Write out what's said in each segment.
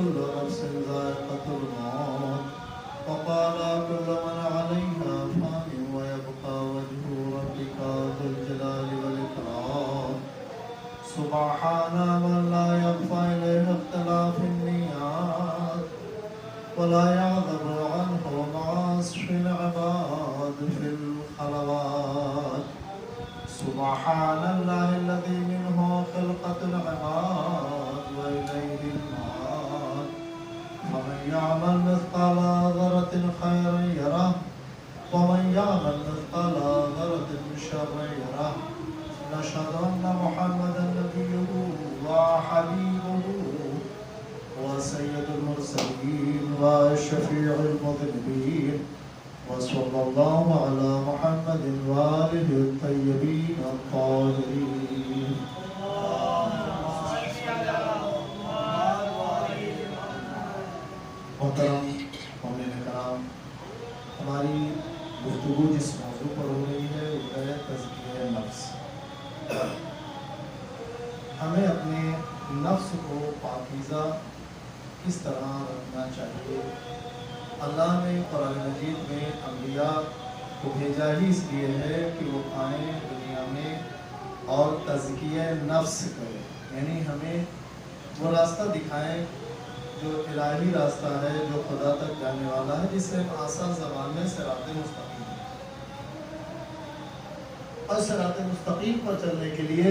كل نفس ذائقة الموت وقال كل من عليها فان ويبقى وجه ربك ذو الجلال والإكرام سبحان من لا يخفى إليه اختلاف النيات ولا يعذب عنه معاصي العباد في الخلوات سبحان الله الذي منه خلقة العباد وإليه المعاد فمن يعمل مثقال ذرة خيرا يره ومن يعمل مثقال ذرة شرا يره نشهد أن محمدا نبيه وحبيبه وسيد المرسلين وشفيع المذنبين وصلى الله على محمد وآله الطيبين الطاهرين. محترم مومنین کرام، ہماری گفتگو جس موضوع پر ہو رہی ہے وہ ہے تزکیہ نفس. ہمیں اپنے نفس کو پاکیزہ کس طرح رکھنا چاہیے. اللہ نے قرآن مجید میں انبیاء کو بھیجا ہی اس لیے ہے کہ وہ آئیں دنیا میں اور تزکیہ نفس کریں، یعنی ہمیں وہ راستہ دکھائیں جو الہی راستہ ہے، جو خدا تک جانے والا ہے، جس سے ہم آسان زبان میں صراط مستقیم ہے. اور صراط مستقیم پر چلنے کے لیے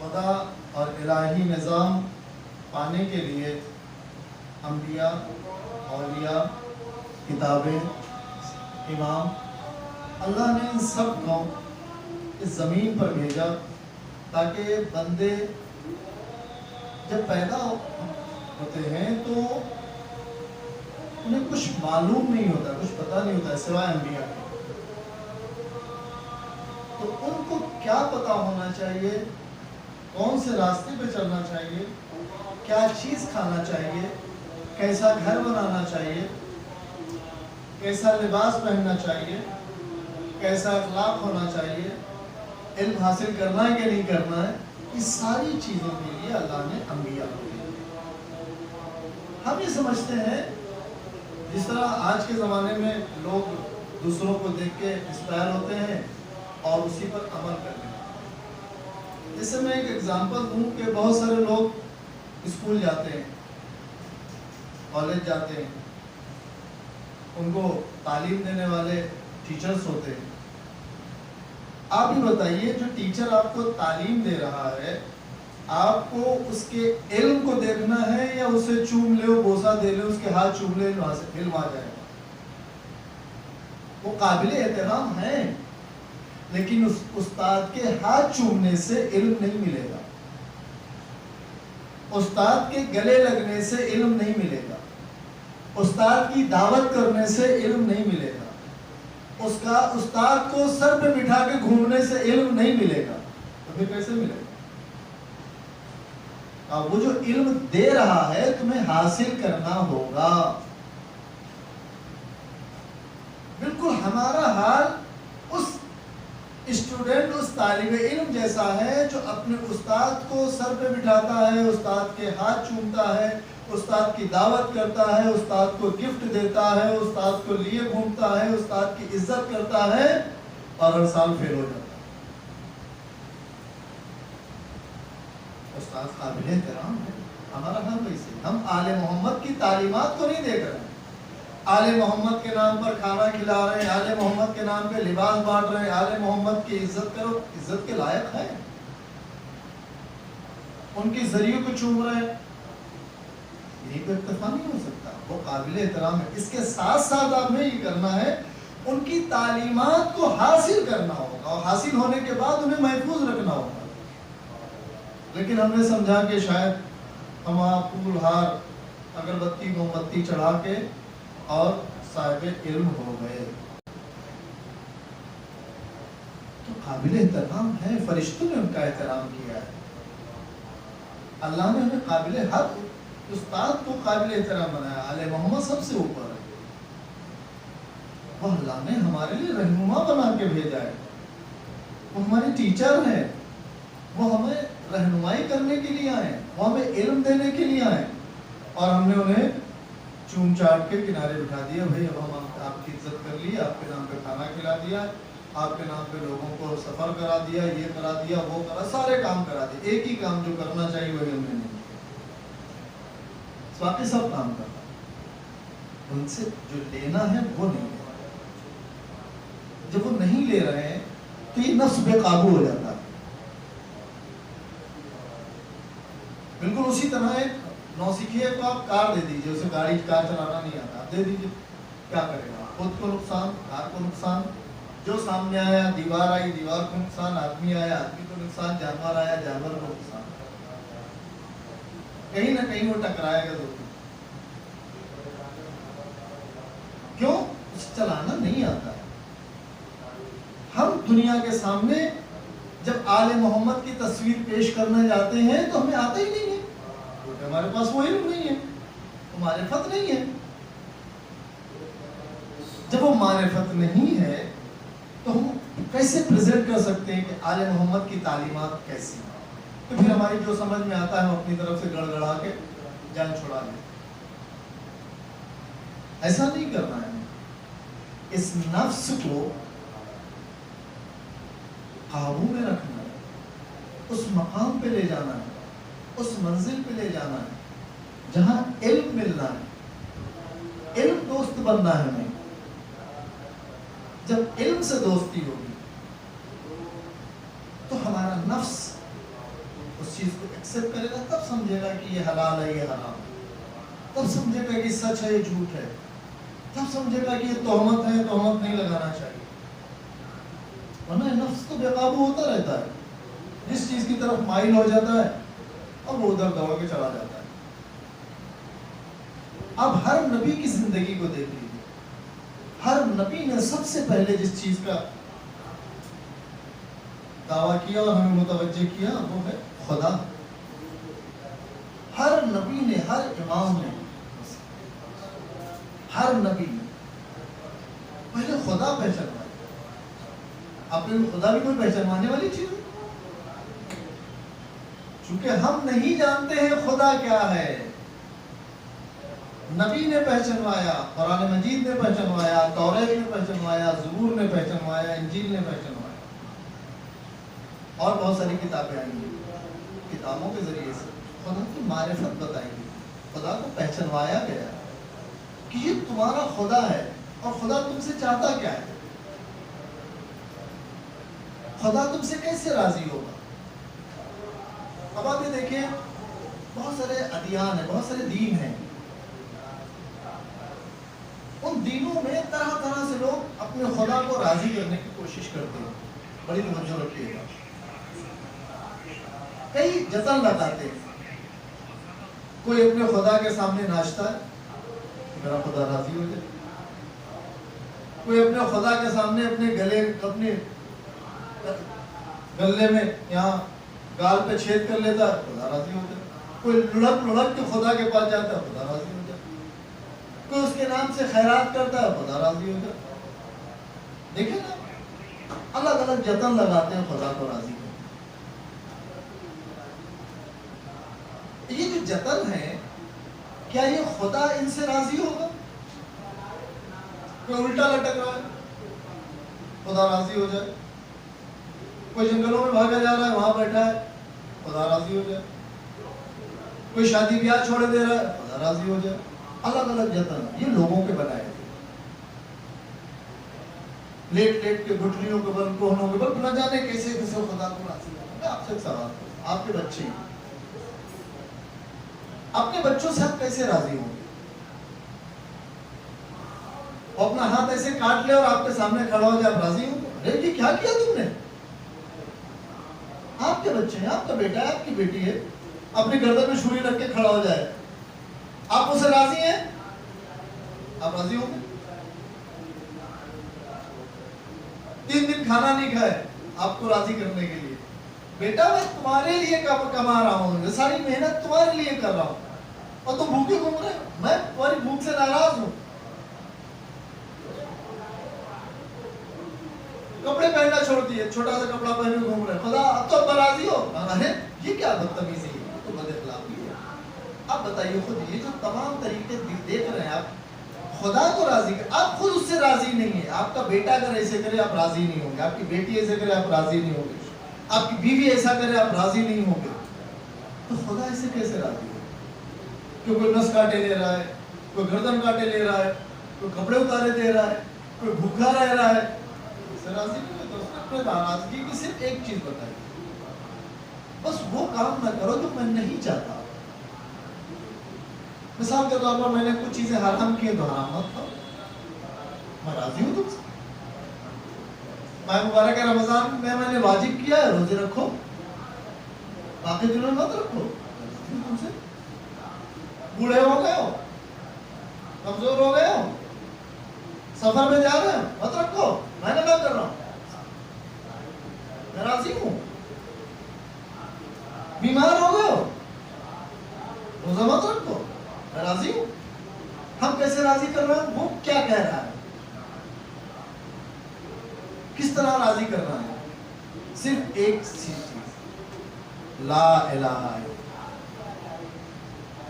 خدا اور الہی نظام پانے کے لیے انبیاء، اولیاء، کتابیں، امام، اللہ نے ان سب کو اس زمین پر بھیجا تاکہ بندے جب پیدا ہوتے ہیں تو انہیں کچھ معلوم نہیں ہوتا، کچھ پتہ نہیں ہوتا سوائے انبیاء کے. تو ان کو کیا پتہ ہونا چاہیے، کون سے راستے پہ چلنا چاہیے، کیا چیز کھانا چاہیے، کیسا گھر بنانا چاہیے، کیسا لباس پہننا چاہیے، کیسا اخلاق ہونا چاہیے، علم حاصل کرنا ہے کہ نہیں کرنا ہے، اس ساری چیزوں کے لیے اللہ نے انبیاء کو بھیجا. ہم یہ سمجھتے ہیں جس طرح آج کے زمانے میں لوگ دوسروں کو دیکھ کے انسپائر ہوتے ہیں اور اسی پر عمل کرتے ہیں. جیسے میں ایک ایگزامپل دوں کہ بہت سارے لوگ اسکول جاتے ہیں، کالج جاتے ہیں، ان کو تعلیم دینے والے ٹیچرز ہوتے ہیں. آپ ہی بتائیے جو ٹیچر آپ کو تعلیم دے رہا ہے، آپ کو اس کے علم کو دیکھنا ہے یا اسے چوم لے، بوسہ دے لے، اس کے ہاتھ چوم لے، علم آ جائے گا؟ وہ قابل احترام ہیں، لیکن اس استاد کے ہاتھ چومنے سے علم نہیں ملے گا، استاد کے گلے لگنے سے علم نہیں ملے گا، استاد کی دعوت کرنے سے علم نہیں ملے گا، اس کا استاد کو سر پہ بٹھا کے گھومنے سے علم نہیں ملے گا. تو پھر کیسے ملے گا؟ وہ جو علم دے رہا ہے تمہیں حاصل کرنا ہوگا. بالکل ہمارا حال اس اسٹوڈنٹ، اس طالب علم جیسا ہے جو اپنے استاد کو سر پہ بٹھاتا ہے، استاد کے ہاتھ چومتا ہے، استاد کی دعوت کرتا ہے، استاد کو گفٹ دیتا ہے، استاد کو لیے گھومتا ہے، استاد کی عزت کرتا ہے اور ہر سال فیل ہو جاتا ہے. استاد قابل احترام ہے. ہمارا حال ویسے، ہم آل محمد کی تعلیمات کو نہیں دیکھ رہے ہیں. آل محمد کے نام پر کھانا کھلا رہے ہیں، آل محمد کے نام پہ لباس بانٹ رہے ہیں، آل محمد کی عزت کرو. عزت کے لائق ہے؟ ان کی ذریعے کو چوم رہے ہیں، یہی پہ اکتفا نہیں ہو سکتا. وہ قابل احترام ہے. اس کے ساتھ ساتھ آپ نے یہ کرنا ہے، ان کی تعلیمات کو حاصل کرنا ہوگا اور حاصل ہونے کے بعد انہیں محفوظ رکھنا ہوگا. لیکن ہم نے سمجھا کہ شاید ہم پھول ہار اگربتی موم بتی چڑھا کے اور صاحب علم ہو گئے. تو قابل احترام ہے، فرشتوں نے ان کا احترام کیا ہے. اللہ نے انہیں قابل، ہر استاد کو قابل احترام بنایا. آل محمد سب سے اوپر ہے. وہ اللہ نے ہمارے لیے رہنما بنا کے بھیجا ہے. وہ ہمارے ٹیچر ہیں، وہ ہمیں رہنمائی کرنے کے لیے آئے ہیں. وہ ہمیں علم دینے کے لیے آئے اور ہم نے انہیں چوم چاٹ کے کنارے بٹھا دیا، بھائی اب ہم آپ کی عزت کر لی، آپ کے نام پہ کھانا کھلا دیا، آپ کے نام پہ لوگوں کو سفر کرا دیا، یہ کرا دیا، وہ کرا، سارے کام کرا دیے، ایک ہی کام جو کرنا چاہیے وہی ہم نے نہیں کیا، باقی سب کام کرنا، ان سے جو لینا ہے وہ نہیں لینا۔ جب وہ نہیں لے رہے ہیں تو یہ نفس بے قابو ہو جاتا ہے۔ بالکل اسی طرح ایک نوسیکھیے کو آپ کار دے دیجئے، اسے کار چلانا نہیں آتا، دے دیجئے، کیا کرے گا؟ خود کو نقصان، کار کو نقصان، جو سامنے آیا، دیوار آئی، دیوار کو نقصان، آدمی آیا، آدمی کو نقصان، جانور آیا، جانور کو نقصان، کہیں نہ کہیں وہ ٹکرائے گا ضرور۔ کیوں؟ اسے چلانا نہیں آتا ہے۔ ہم دنیا کے سامنے جب آل محمد کی تصویر پیش کرنے جاتے ہیں تو ہمیں آتا ہی نہیں ہے، کیونکہ ہمارے پاس وہ علم نہیں ہے، وہ معرفت نہیں ہے۔ جب وہ معرفت نہیں ہے تو ہم کیسے پریزنٹ کر سکتے ہیں کہ آل محمد کی تعلیمات کیسی ہیں؟ تو پھر ہماری جو سمجھ میں آتا ہے ہم اپنی طرف سے گڑ گڑا کے جان چھڑا لیں۔ ایسا نہیں کرنا ہے، اس نفس کو قابو میں رکھنا ہے، اس مقام پہ لے جانا ہے، اس منزل پہ لے جانا ہے جہاں علم ملنا ہے، علم دوست بننا ہے ہمیں۔ جب علم سے دوستی ہوگی تو ہمارا نفس اس چیز کو ایکسپٹ کرے گا، تب سمجھے گا کہ یہ حلال ہے، یہ حرام ہے، تب سمجھے گا کہ یہ سچ ہے، یہ جھوٹ ہے، تب سمجھے گا کہ یہ تہمت ہے، تہمت نہیں لگانا چاہیے۔ ورنہ نفس تو بے قابو ہوتا رہتا ہے، جس چیز کی طرف مائل ہو جاتا ہے اب وہ ادھر دوڑ کے چلا جاتا ہے۔ اب ہر نبی کی زندگی کو دیکھ لیجیے، ہر نبی نے سب سے پہلے جس چیز کا دعویٰ کیا اور ہمیں متوجہ کیا وہ ہے خدا۔ ہر نبی نے، ہر امام نے، ہر نبی نے پہلے خدا پہچانوایا۔ اپنے خدا بھی کوئی پہچانوانے والی چیز ہے؟ چونکہ ہم نہیں جانتے ہیں خدا کیا ہے، نبی نے پہچانوایا، قرآن مجید نے پہچانوایا، توریت نے پہچانوایا، زبور نے پہچانوایا، انجیل نے پہچانوایا، اور بہت ساری کتابیں آئی ہیں، کتابوں کے ذریعے سے خدا کی معرفت بتائی گئی، خدا کو پہچانوایا گیا کہ یہ تمہارا خدا ہے اور خدا تم سے چاہتا کیا ہے، خدا تم سے کیسے راضی ہوگا۔ اب آپ یہ دیکھیں، بہت سارے ادیان ہیں، بہت سارے دین ہیں، ان دینوں میں طرح طرح سے لوگ اپنے خدا کو راضی کرنے کی کوشش کرتے ہیں، بڑی توجہ رکھیے گا، کئی جتن لگاتے ہیں۔ کوئی اپنے خدا کے سامنے ناچتا ہے میرا خدا راضی ہو جائے، کوئی اپنے خدا کے سامنے اپنے گلے میں یہاں گال پہ چھید کر لیتا ہے، خدا راضی ہو جائے، کوئی لڑک لڑک کے خدا کے پاس جاتا ہے، خدا راضی ہو جائے، کوئی اس کے نام سے خیرات کرتا ہے، خدا راضی ہو جائے۔ دیکھیں نا، الگ الگ جتن لگاتے ہیں خدا کو راضی کرنے۔ یہ جو جتن ہے، کیا یہ خدا ان سے راضی ہوگا؟ کوئی الٹا لٹک رہا ہے، خدا راضی ہو جائے، کوئی جنگلوں میں بھاگا جا رہا ہے، وہاں بیٹھا ہے، خدا راضی ہو جائے، کوئی شادی بیاہ چھوڑ دے رہا ہے، خدا راضی ہو جائے۔ الگ الگ جتن یہ لوگوں کے بنائے تھے، لیٹ لیٹ کے گٹھلیوں کے بل، کوہنوں کے بل، نہ جانے کیسے کیسے خدا کو راضی کریں۔ میں آپ سے ایک سوال کروں، آپ کے بچے ہیں، اپنے بچوں سے آپ کیسے راضی ہوں گے؟ وہ اپنا ہاتھ ایسے کاٹ لے اور آپ کے سامنے کھڑا ہو جائے، آپ راضی ہوں گے؟ ارے یہ کیا کیا تم نے؟ آپ کے بچے ہیں، آپ کا بیٹا ہے، آپ کی بیٹی ہے، اپنی گردن میں چھری رکھ کے کھڑا ہو جائے، آپ اسے راضی ہیں؟ آپ راضی ہوں گے؟ 3 دن کھانا نہیں کھائے آپ کو راضی کرنے کے لیے، بیٹا میں تمہارے لیے کما رہا ہوں، ساری محنت تمہارے لیے کر رہا ہوں اور تم بھوکے گھوم رہے ہو، میں تمہاری بھوک سے ناراض ہوں، کپڑے پہننا چھوڑ دیے، چھوٹا سا کپڑا پہنے گھوم رہے، خدا اب تو اب راضی ہو؟ ارے یہ کیا بدتمیزی ہے، تو بد اخلاق اب بتائیے خود یہ جو تمام طریقے دیکھ رہے ہیں آپ، خدا کو راضی کر، آپ خود اس سے راضی نہیں ہیں. آپ کا بیٹا اگر ایسے کرے آپ راضی نہیں ہوں گے، آپ کی بیٹی ایسے کرے آپ راضی نہیں ہوں گے، آپ کی بیوی ایسا کرے آپ راضی نہیں ہوں گے، تو خدا ایسے کیسے راضی ہو؟ کہ کوئی نس کاٹے لے رہا ہے، کوئی گردن کاٹے لے رہا ہے، کوئی کپڑے اتارے دے رہا ہے، کوئی بھوکا رہ رہا ہے، اس سے راضی نہیں ہوتا. اس نے اپنے ناراضگی کی صرف ایک چیز بتائی، بس وہ کام نہ کرو جو میں نہیں چاہتا. مثال کے طور پر میں نے کچھ چیزیں حرام کی تو حرام مت کھاؤ، میں راضی ہوں تم سے. ماہ مبارک رمضان میں نے واجب کیا ہے روزے رکھو، باقی دنوں مت رکھو. تم سے بوڑھے ہو گئے ہو، کمزور ہو گئے ہو، سفر میں جا رہے ہو، مت رکھو، میں نے کر رہا ہوں، میں راضی ہوں. بیمار ہو گئے ہو، روزہ مت رکھو، میں راضی ہوں. ہم کیسے راضی کر رہے ہیں؟ وہ کیا کہہ رہا ہے، کس طرح راضی کر رہا ہے؟ صرف ایک چیز، لا الہ الا اللہ.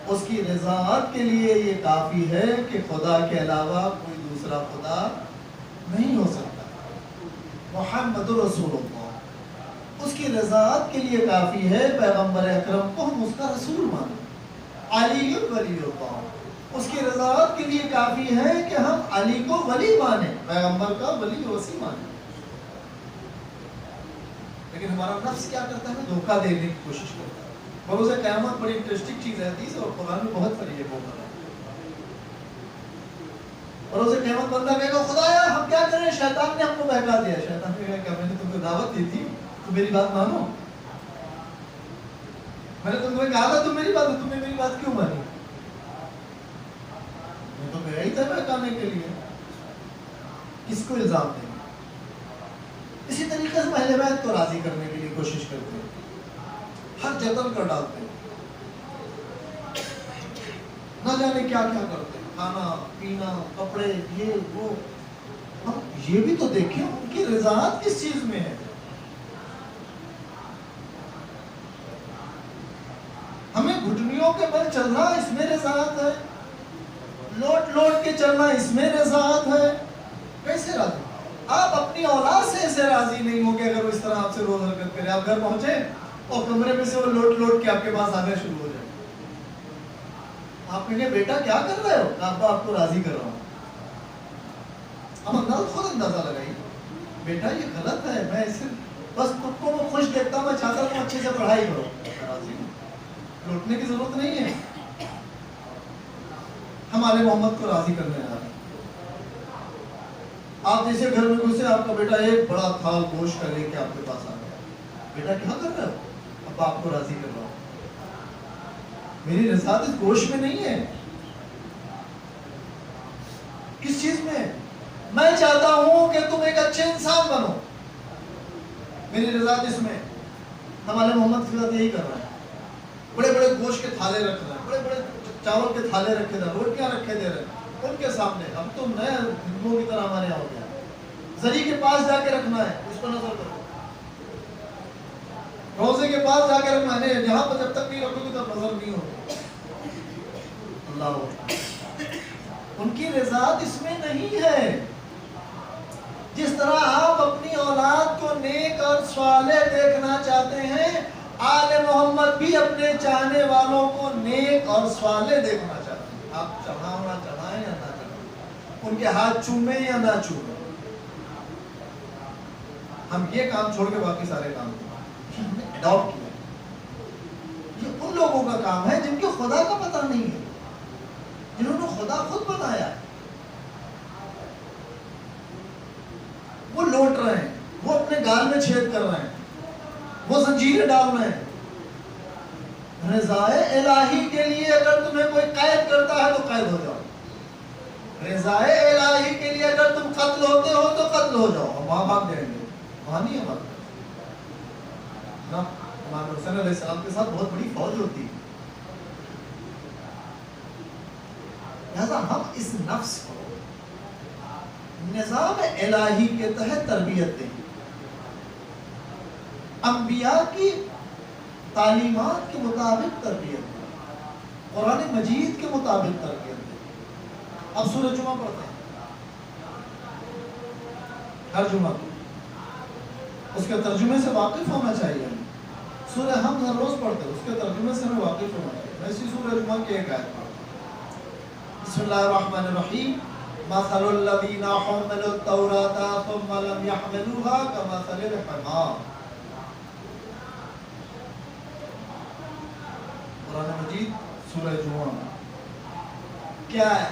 اس کی رضاعت کے لیے یہ کافی ہے کہ خدا کے علاوہ کوئی دوسرا خدا نہیں ہو سکتا. محمد رسول اللہ، اس کی رضاعت کے لیے کافی ہے پیغمبر اکرم کو ہم اس کا رسول مانیں. علی ولی اللہ، اس کی رضاعت کے لیے کافی ہے کہ ہم علی کو ولی مانیں، پیغمبر کا ولی وسی مانیں. لیکن ہمارا نفس کیا کرتا ہے؟ دھوکہ دینے کی کوشش کرتا ہے. بروز قیامت بڑی انٹرسٹنگ چیز ہے، حدیث اور قرآن میں بہت ساری ہے. بروز قیامت بندہ کہے گا خدایا ہم کیا کریں، شیطان نے ہم کو بہکا دیا. شیطان نے کہا میں نے تم کو دعوت دی تھی، تو میری بات مانو. میں نے تم کو کہا تھا تم میری بات، تم نے میری بات کیوں مانی؟ میں تو گیا ہی تھا بہکانے کے لیے. کس کو الزام دیں؟ اسی طریقے سے اہل بیت کو راضی کرنے کے لیے کوشش کرتے ہیں، ہر جتن کر ڈالتے ہیں، نہ جانے کیا کیا کرتے ہیں، کھانا پینا کپڑے یہ وہ. ہم یہ بھی تو دیکھیں ان کی رضاعت کس چیز میں ہے. ہمیں گھٹنیوں کے بل چلنا اس میں رضاعت ہے، لوٹ لوٹ کے چلنا اس میں رضاعت ہے. کیسے راضی؟ آپ اپنی اولاد سے ایسے راضی نہیں ہوں گے اگر وہ اس طرح آپ سے روز حرکت کرے. آپ گھر پہنچے اور کمرے میں سے وہ لوٹ لوٹ کے آپ کے پاس آنا شروع ہو جائے. آپ کہیں گے بیٹا کیا کر رہے ہو؟ آپ کو راضی کر رہا ہوں. ہم خود اندازہ لگائیے، بیٹا یہ غلط ہے، میں صرف بس خود کو میں خوش دیکھتا ہوں، میں چاہتا ہوں اچھے سے پڑھائی کرو. راضی ہوں، لوٹنے کی ضرورت نہیں ہے. ہمارے محمد کو راضی کرنے آ رہے ہیں. آپ جیسے گھر میں گھسے، آپ کا بیٹا ایک بڑا تھال گوشت کا لے کے آپ کے پاس آ گیا. بیٹا کیا کر رہے ہو؟ اب آپ کو راضی کر رہا ہوں. میری رضاعت اس گوشت میں نہیں ہے. کس چیز میں؟ میں چاہتا ہوں کہ تم ایک اچھے انسان بنو، میری رضاعت اس میں. ہمارے محمد کے ساتھ یہی کر رہا ہے. بڑے بڑے گوشت کے تھالے رکھ رہے ہیں، بڑے بڑے چاول کے تھالے رکھے دے رہے ہیں، روٹیاں رکھے دے رہے ہیں ان کے سامنے. اب تو نئے ہندوؤں کی طرح ہمارے یہاں ہو گیا، زری کے پاس جا کے رکھنا ہے، اس پر نظر کرو. روزے کے پاس جا کے رکھنا ہے، جہاں پر جب تک نہیں رکھو گے تب نظر نہیں ہوگی. اللہ، ان کی رضاعت اس میں نہیں ہے. جس طرح آپ اپنی اولاد کو نیک اور صالح دیکھنا چاہتے ہیں، آل محمد بھی اپنے چاہنے والوں کو نیک اور صالح دیکھنا چاہتے ہیں. آپ چڑھانا چڑھائیں یا نہ چڑھائیں، ان کے ہاتھ چومیں یا نہ چومیں، ہم یہ کام چھوڑ کے باقی سارے کام ہم نے اڈاپٹ کیا. یہ ان لوگوں کا کام ہے جن کے خدا کا پتہ نہیں ہے، جنہوں نے خدا خود بنایا ہے. وہ لوٹ رہے ہیں، وہ اپنے گال میں چھید کر رہے ہیں، وہ زنجیریں ڈال رہے ہیں. رضائے الہی کے لیے اگر تمہیں کوئی قید کرتا ہے تو قید ہو جاؤ. رضائے الہی کے لیے اگر تم قتل ہوتے ہو تو قتل ہو جاؤ. ہم وہاں بھاگ جائیں گے، وہاں نہیں ہے بات. امام حسین علیہ السلام کے ساتھ بہت بڑی فوج ہوتی ہے. لہذا ہم اس نفس کو نظام الہی کے تحت تربیت دیں، انبیاء کی تعلیمات کے مطابق تربیت دیں. قرآن مجید کے مطابق تربیت دیں. اب سورہ جمعہ پڑھتے ہیں ہر جمعہ کو، اس کے ترجمے سے واقف ہونا چاہیے. سورہ ہم ہر روز پڑھتے ہیں، اس کے ترجمے سے ہمیں واقف ہونا چاہیے. میں اسی سورہ جمعہ کی ایک آیت پڑھتا ہوں. بسم اللہ الرحمن الرحیم. مثل الذین حملوا التوراة ثم لم يحملوها كمثل الحمار. قرآن مجید سورہ جمعہ کیا ہے؟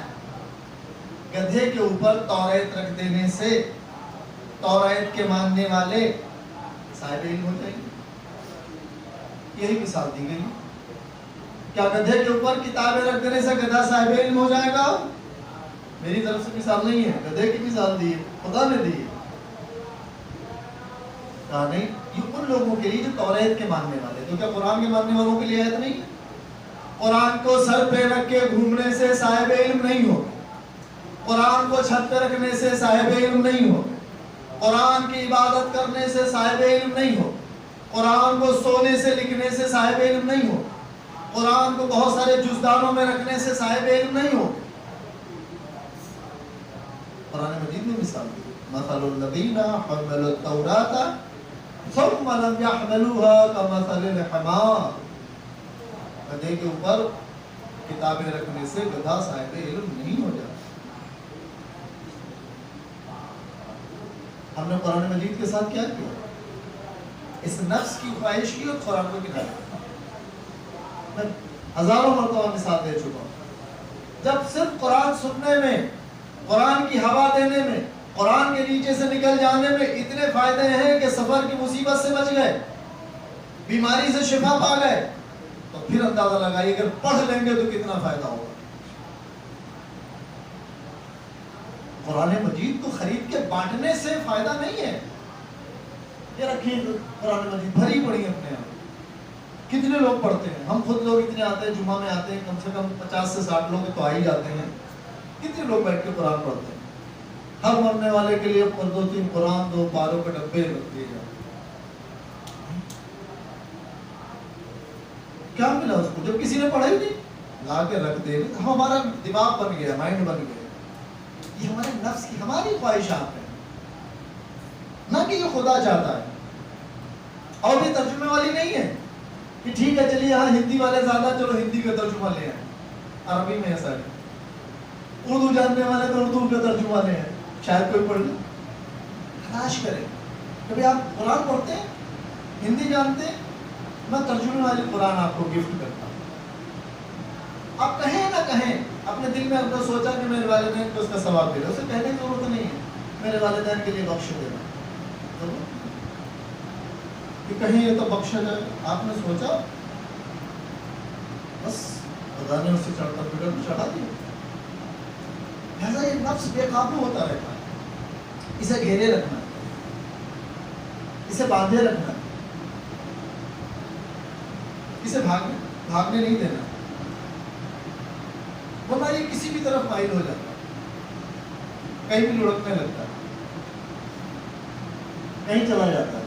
گدھے کے اوپر توریت رکھ دینے سے توریت کے ماننے والے صاحب علم ہو جائیں گے. یہی مثال دی گئی. کیا گدھے کے اوپر کتابیں رکھ دینے سے گدھا صاحب علم ہو جائے گا؟ میری طرف سے مثال نہیں ہے، گدھے کی مثال دی ہے، خدا نے دی ہے. کہا نہیں، یہ ان لوگوں کے لیے جو توریت کے ماننے والے. تو کیا قرآن کے ماننے والوں کے لیے آیت نہیں ہے؟ قرآن کو سر پہ رکھ کے گھومنے سے صاحب علم نہیں ہو، قرآن کو چھت پہ رکھنے سے صاحب علم نہیں ہو، قرآن کی عبادت کرنے سے صاحب علم نہیں ہو، قرآن کو سونے سے لکھنے سے صاحب علم نہیں ہو، قرآن کو بہت سارے جزدانوں میں رکھنے سے صاحب علم نہیں ہو. قرآن مجید میں مثال دی. مثل الذین حملوا التوراة ثم لم يحملوها كمثل الحمار. گدھے کے اوپر کتابیں رکھنے سے گدھا صاحب علم نہیں ہو جاتا. ہم نے قرآن مجید کے ساتھ کیا کیا؟ اس نفس کی خواہش کی اور قرآن کو گرایا. میں ہزاروں مرتبہ مثال دے چکا ہوں. جب صرف قرآن سننے میں، قرآن کی ہوا دینے میں، قرآن کے نیچے سے نکل جانے میں اتنے فائدے ہیں کہ سفر کی مصیبت سے بچ گئے، بیماری سے شفا پا گئے، تو پھر اندازہ لگائیے اگر پڑھ لیں گے تو کتنا فائدہ ہوگا. قرآن مجید کو خرید کے بانٹنے سے فائدہ نہیں ہے. یہ رکھیے قرآن مجید بھری پڑی ہے اپنے یہاں. کتنے لوگ پڑھتے ہیں؟ ہم خود لوگ اتنے آتے ہیں، جمعہ میں آتے ہیں کم سے کم 50 سے 60 لوگ تو آ ہی جاتے ہیں. کتنے لوگ بیٹھ کے قرآن پڑھتے ہیں؟ ہر مرنے والے کے لیے 2-3 قرآن 2 پاروں کے ڈبے رکھ دیے جاتے. کیا ملا اس کو جب کسی نے پڑھا ہی نہیں؟ لا کے رکھ دے. ہمارا دماغ بن گیا، مائنڈ بن گیا. یہ ہمارے نفس کی، ہماری خواہشات ہیں، نہ کہ یہ خدا چاہتا ہے. اور یہ ترجمے والی نہیں ہے کہ ٹھیک ہے چلیے یہاں ہندی والے زیادہ، چلو ہندی کا ترجمہ لے آئیں. عربی میں ایسا ہے. اردو جاننے والے تو اردو کا ترجمہ لے آئیں، شاید کوئی پڑھ لے. تلاش کریں. کبھی آپ قرآن پڑھتے ہیں، ہندی جانتے ہیں، میں ترجمے والی قرآن آپ کو گفٹ کرتا ہوں. آپ کہیں نہ کہیں اپنے دل میں اپنا سوچا کہ میرے والدین کو اس کا ثواب دے رہے، اسے کہنے کی ضرورت نہیں ہے میرے والدین کے لیے بخش دینا، کہ کہیں یہ تو بخشا جائے. آپ نے سوچا، بس خدا نے اسے چڑھتا پڑھا چڑھا دیا. لہذا یہ نفس بے قابو ہوتا رہتا ہے. اسے گھیرے رکھنا، اسے باندھے رکھنا، اسے بھاگنے نہیں دینا، ورنہ یہ کسی بھی طرف مائل ہو جاتا ہے، کہیں بھی لڑکنے لگتا ہے، کہیں چلا جاتا ہے.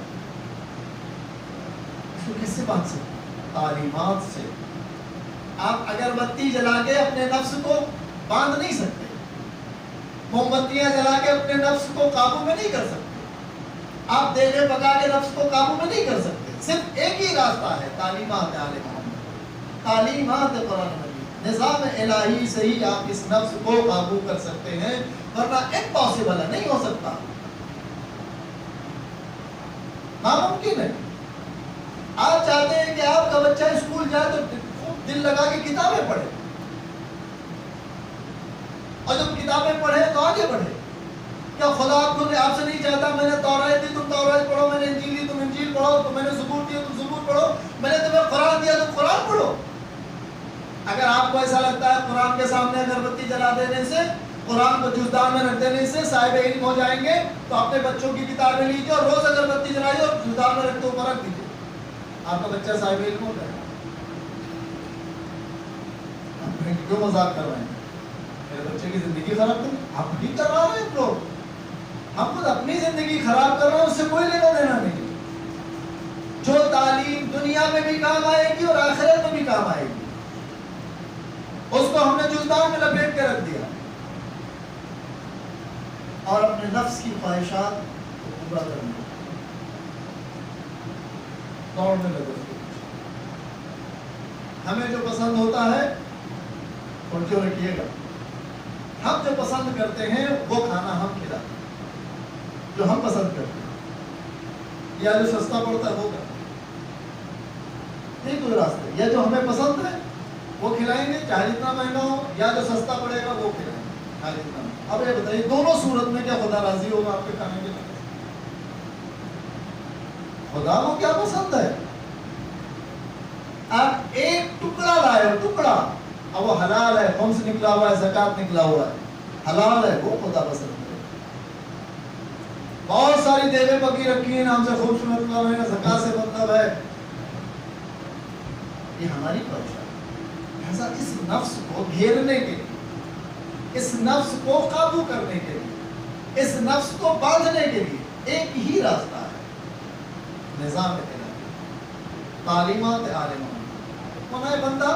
اس کو کس سے باندھ سکتے؟ تعلیمات سے. آپ اگربتی جلا کے اپنے نفس کو باندھ نہیں سکتے، موم بتیاں جلا کے اپنے نفس کو قابو میں نہیں کر سکتے، آپ دیگیں پکا کے نفس کو قابو میں نہیں کر سکتے. صرف ایک ہی راستہ ہے، تعلیمات آل محمد، تعلیمات قرآن مجید، نظام الہی سے ہی آپ اس نفس کو قابو کر سکتے ہیں، ورنہ امپاسبل ہے، نہیں ہو سکتا، ناممکن ہے. آپ چاہتے ہیں کہ آپ کا بچہ اسکول جائے تو خوب دل لگا کے کتابیں پڑھے، اور جب کتابیں پڑھے تو آگے بڑھے. کیا خدا آپ سے نہیں چاہتا میں نے توریت دی تم توریت پڑھو، میں نے انجیل دی تم انجیل پڑھو، تو میں نے زبور دی تم زبور پڑھو، میں نے تمہیں قرآن دیا تم قرآن پڑھو؟ اگر آپ کو ایسا لگتا ہے قرآن کے سامنے اگربتی جلا دینے سے، قرآن کو جزدان میں رکھ دینے سے صاحب علم ہو جائیں گے، تو اپنے بچوں کی کتابیں لیجیے اور روز اگربتی جلائیے اور جزدان میں رکھ کے اوپر رکھ دیجیے، آپ کا بچہ صاحب علم ہو جائے گا. کیوں مذاق کر رہے ہیں؟ میرے بچے کی زندگی خراب کریں؟ آپ نہیں کروا رہے ہیں لوگ، ہم خود اپنی زندگی خراب کر رہے ہیں، اس سے کوئی لینا دینا نہیں. جو تعلیم دنیا میں بھی کام آئے گی اور آخرت میں بھی کام آئے گی، دام میں لپیٹ کے رکھ دیا اور اپنے نفس کی خواہشات کو پورا کرنے دوڑنے لگے. ہمیں جو پسند ہوتا ہے توجہ رکھیے گا، ہم جو پسند کرتے ہیں وہ کھانا ہم کھلاتے ہیں جو ہم پسند کرتے ہیں، یا جو سستا پڑتا ہے وہ کرتے ہیں. نہیں کوئی راستہ، یا جو ہمیں پسند ہے وہ کھلائیں گے چاہے جتنا مہنگا ہو، یا جو سستا پڑے گا وہ کھلائیں گے چاہے جتنا مہنگا. اب یہ بتائیے دونوں صورت میں کیا خدا راضی ہوگا آپ کے کھانے کے لیے؟ خدا کو کیا پسند ہے؟ آپ ایک ٹکڑا لائے ہو، ٹکڑا، اب وہ حلال ہے، خمس نکلا ہوا ہے، زکات نکلا ہوا ہے، حلال ہے، وہ خدا پسند ہے. بہت ساری دیوے پکی رکھی ہیں، نام سے خوبصورت مطلب ہے، زکات سے مطلب ہے، یہ ہماری خواہش ہے. لہذا اس نفس کو گھیرنے کے لیے، اس نفس کو قابو کرنے کے لیے، اس نفس کو باندھنے کے لیے ایک ہی راستہ ہے، نظام الہی، تعلیمات عالمانہ. منع بندہ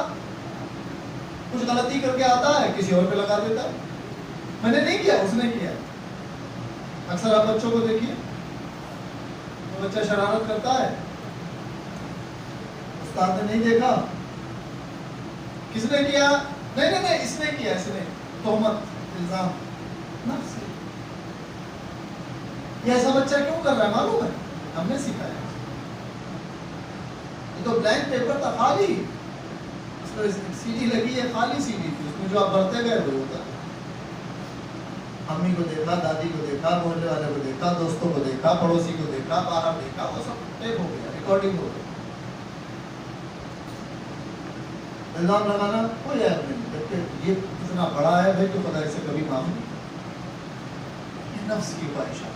کچھ غلطی کر کے آتا ہے کسی اور پہ لگا دیتا ہے، میں نے نہیں کیا اس نے کیا. اکثر آپ بچوں کو دیکھیے، وہ بچہ شرارت کرتا ہے، استاد نے نہیں دیکھا، کس نے کیا؟ نہیں اس نے کیا، اس نے. تہمت، الزام، نفس. یہ ایسا بچہ کیوں کر رہا ہے معلوم ہے؟ ہم نے سکھایا. یہ تو بلینک پیپر تھا، خالی، اس میں سی ڈی لگی ہے، خالی سی ڈی تھی، اس میں جو آپ بھرتے گئے وہ ہوتا. امی کو دیکھا، دادی کو دیکھا، محلے والے کو دیکھا، دوستوں کو دیکھا، پڑوسی کو دیکھا، باہر دیکھا، وہ سب ٹیپ ہو گیا، ریکارڈنگ ہو گئی. الزام لگانا کوئی عیب نہیں، جبکہ یہ اتنا بڑا ہے بھائی تو خدا سے کبھی معاف نہیں. یہ نفس کی خواہشات.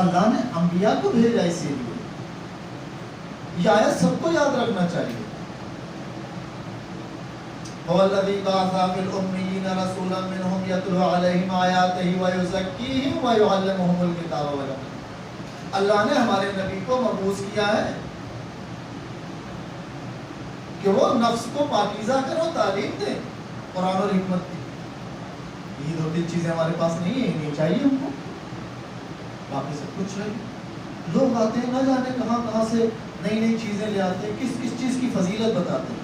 اللہ نے انبیاء کو بھیجا اسی لیے. یہ آیت سب کو یاد رکھنا چاہیے. هو الذي بعث في الأميين رسولا منهم يتلو عليهم آياته ويزكيهم ويعلمهم الكتاب والحكمة. اللہ نے ہمارے نبی کو مبعوث کیا ہے کہ وہ نفس کو پاکیزہ کرو، تعلیم دے، قرآن اور حکمت کی. یہ دو تین چیزیں ہمارے پاس نہیں ہیں، نہیں چاہیے ہم کو، باقی سب کچھ چاہیے. لوگ آتے ہیں نہ جانے کہاں کہاں سے نئی نئی چیزیں لے آتے ہیں، کس کس چیز کی فضیلت بتاتے ہیں.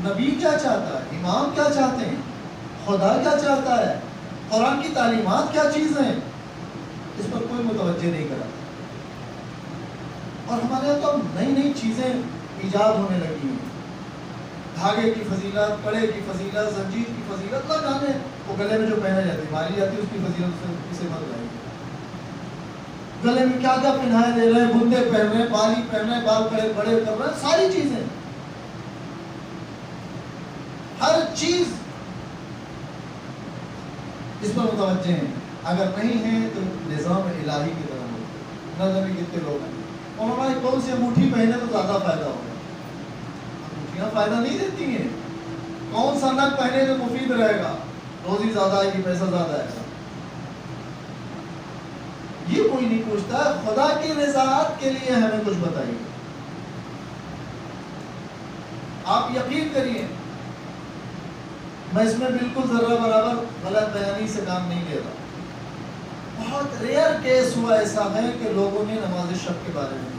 نبی کیا چاہتا ہے، امام کیا چاہتے ہیں، خدا کیا چاہتا ہے، قرآن کی تعلیمات کیا چیز ہیں، اس پر کوئی متوجہ نہیں کرا. اور ہمارے یہاں تو نئی نئی چیزیں ایجاد ہونے لگی ہیں. دھاگے کی فضیلت، کڑے کی فضیلت، زنجیر کی فضیلت، نہ جانے وہ گلے میں جو پہنا جاتی ہے، ماری جاتی ہے، اس کی فضیلت اسے مت لائیں. گلے میں کیا کیا پہنائے دے رہے ہیں، بندے پہن رہے ہیں، بالی پہن رہے ہیں، بال بڑے بڑے کر رہے ہیں، ساری چیزیں، ہر چیز اس پر متوجہ ہیں. اگر نہیں ہیں تو نظام الہی کی طرح ہو. نہ جانے کتنے لوگ ہیں انہوں نے کون سی انگوٹھی پہنے تو زیادہ فائدہ ہوگا. انگوٹھیاں فائدہ نہیں دیتی ہیں. کون سا نگ پہنے تو مفید رہے گا، روزی زیادہ آئے گی، پیسہ زیادہ آئے گا. یہ کوئی نہیں پوچھتا. خدا کی رضاعت کے لیے ہمیں کچھ بتائیے. آپ یقین کریے میں اس میں بالکل ذرہ برابر غلط بیانی سے کام نہیں لے رہا. بہت ریئر کیس ہوا ایسا ہے کہ لوگوں نے نماز شب کے بارے میں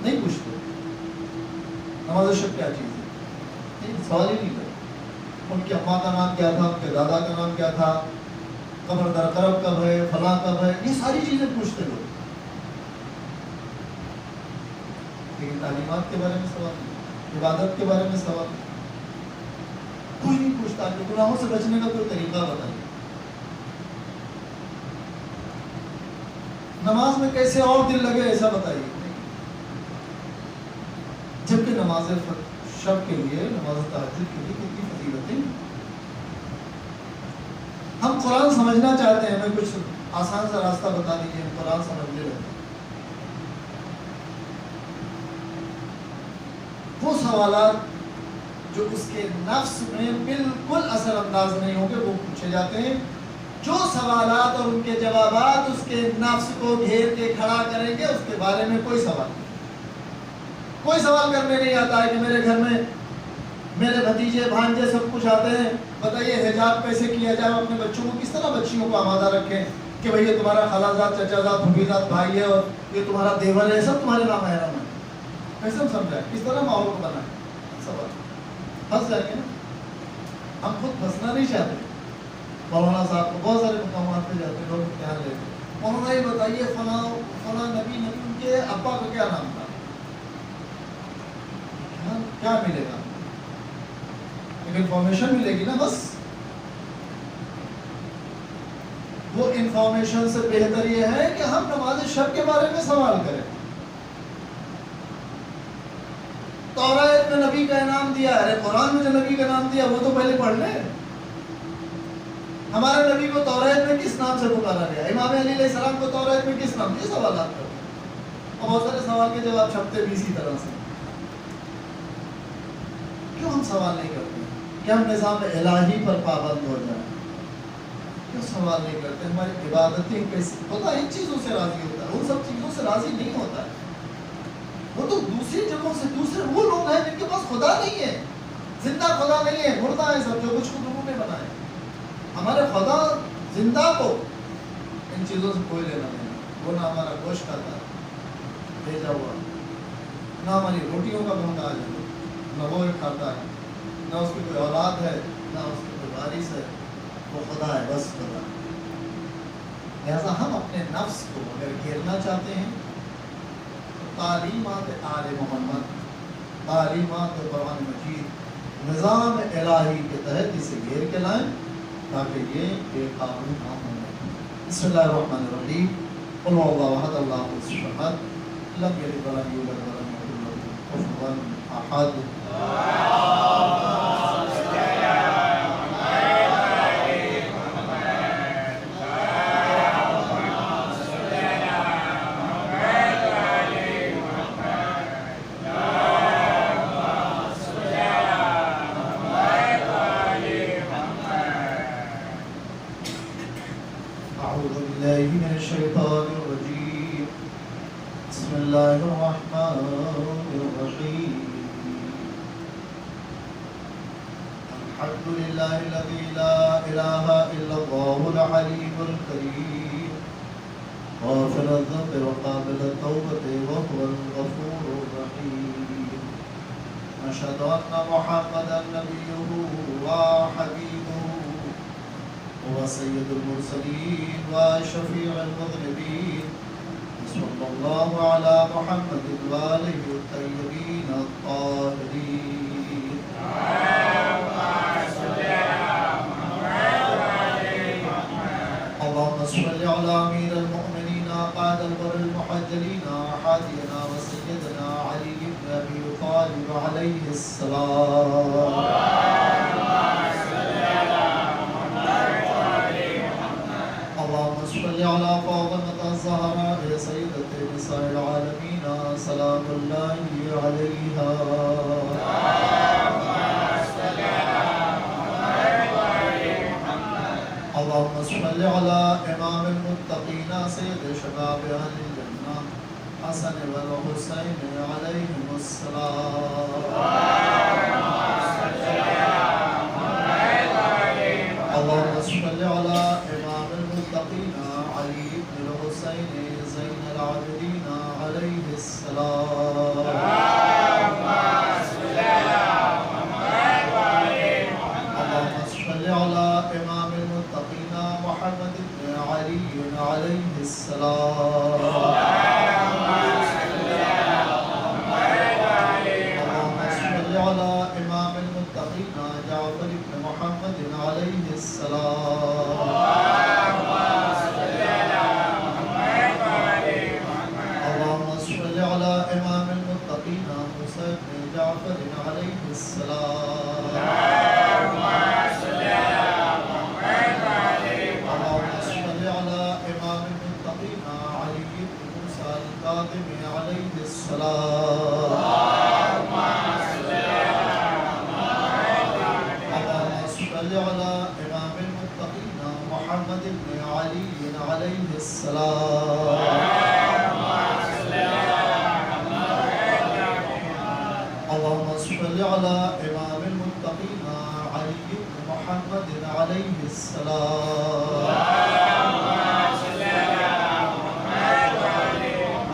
نہیں پوچھتے. نماز شب کیا چیز ہے، سوال ہی نہیں کرتے. ان کی اماں کا نام کیا تھا، ان کے دادا کا نام کیا تھا، قبر در قرب کب ہے، فلاں کب ہے، یہ ساری چیزیں پوچھتے لوگ. لیکن تعلیمات کے بارے میں سوال نہیں، عبادت کے بارے میں سوال نہیں. کوئی نہیں پوچھتا کہ گناہوں سے بچنے کا کوئی طریقہ بتائیے. نماز میں کیسے اور دل لگے ایسا بتائیے. جبکہ نماز شب کے لیے، نماز تہجد کے لیے کتنی فضیلتیں. ہم قرآن سمجھنا چاہتے ہیں، ہمیں کچھ آسان سا راستہ بتا دیجیے، ہم قرآن سمجھنے لگے. وہ سوالات جو اس کے نفس میں بالکل اثر انداز نہیں ہوں گے وہ پوچھے جاتے ہیں. جو سوالات اور ان کے جوابات اس کے نفس کو گھیر کے کھڑا کریں گے اس کے بارے میں کوئی سوال نہیں. کوئی سوال کرنے نہیں آتا ہے کہ میرے گھر میں میرے بھتیجے بھانجے سب کچھ آتے ہیں، بتائیے حجاب کیسے کیا جائے، اپنے بچوں کو کس طرح بچیوں کو آمادہ رکھیں کہ بھئی یہ تمہارا خالازاد چچا زاد پھوپھی زاد بھائی ہے اور یہ تمہارا دیور ہے، سب تمہارے نام محرم ہے، کیسے ہم سمجھائیں، کس طرح ماحول کو بنائیں؟ سوال پھنس جائیں گے نا، ہم خود پھنسنا نہیں چاہتے۔ مولانا صاحب کو بہت سارے مقامات پہ جاتے ہیں، لوگ امتحان لیتے ہیں، مولانا یہ بتائیے فلاں نبی ان کے ابا کا کیا نام تھا، کیا ملے گا؟ ایک انفارمیشن ملے گی نا بس۔ وہ انفارمیشن سے بہتر یہ ہے کہ ہم نماز شب کے بارے میں سوال کریں۔ توریت میں نبی کا نام دیا، ارے قرآن میں جو نبی کا نام دیا وہ تو پہلے پڑھ لیں۔ ہمارے نبی کو توریت میں کس نام سے پکارا گیا، امام علی علیہ السلام کو توریت میں کس نام؟ یہ سوالات کرتے ہیں اور بہت سارے سوال کے جواب چھپتے بھی اسی طرح سے۔ کیوں ہم سوال نہیں کرتے؟ کہ ہم نظام الہی پر پابند ہو جائیں، کیوں سوال نہیں کرتے؟ ہماری عبادتیں کیسی ہوتا ہے، ان چیزوں سے راضی ہوتا ہے، ان سب چیزوں سے راضی نہیں ہوتا ہے۔ وہ تو دوسری جگہوں سے، دوسرے وہ لوگ ہیں جن کے پاس خدا نہیں ہے، زندہ خدا نہیں ہے، مردہ ہے سب، جو کچھ خود نے بنائے۔ ہمارے خدا زندہ کو ان چیزوں سے کوئی لینا نہیں، وہ نہ ہمارا گوشت کھاتا ہے بھیجا ہوا، نہ ہماری روٹیوں کا محتاج ہے، نہ وہ کھاتا ہے، نہ اس کی کوئی اولاد ہے، نہ اس کی کوئی وارث ہے، وہ خدا ہے، بس خدا۔ لہذا ہم اپنے نفس کو اگر گھیرنا چاہتے ہیں تو تعلیمات آل محمد، تعلیمات قرآن مجید، نظام الہی کے تحت اسے گھیر کے لائیں تاکہ یہ بے قابو نہ ہو۔ بسم اللہ الرحمن الرحیم، قل هو اللہ احد اللہ الصمد لم یلد ولم یولد ولم یکن له کفوا احد۔ أعوذ بالله من الشيطان الرجيم، بسم الله الرحمن الرحيم، الحمد لله الذي لا إله إلا الله العليم الكريم، غافر الذنب وقابل التوبة وهو الغفور الرحيم، نشهد أن محمدا نبيه وحبيبه وسيد المرسلين وشفيع المذنبين، صلى الله على محمد وآله الطيبين الطاهرين، اللهم صل على أمير المؤمنين قائد الغر المحجلين حادينا وسيدنا علي بن أبي طالب عليه السلام، اللهم صل على فاطمة الزهراء سيدة نساء العالمين سلام الله عليها، اللهم صل على إمام المتقين سيد شباب أهل الجنة حسن والحسين عليهم السلام، اللهم صل على إمام المتقين علي بن الحسين زين العابدين عليه السلام، اللهم صل على إمام المتقين محمد بن علي عليه السلام، اللهم صل على إمام المتقين جعفر بن محمد عليه السلام، اللهم صل على إمام المتقين موسى بن جعفر عليه السلام، اللهم صل على إمام المتقين علي بن موسى الكاظم عليه السلام، اللهم صل على إمام المتقين محمد بن علي عليه السلام، الصلاة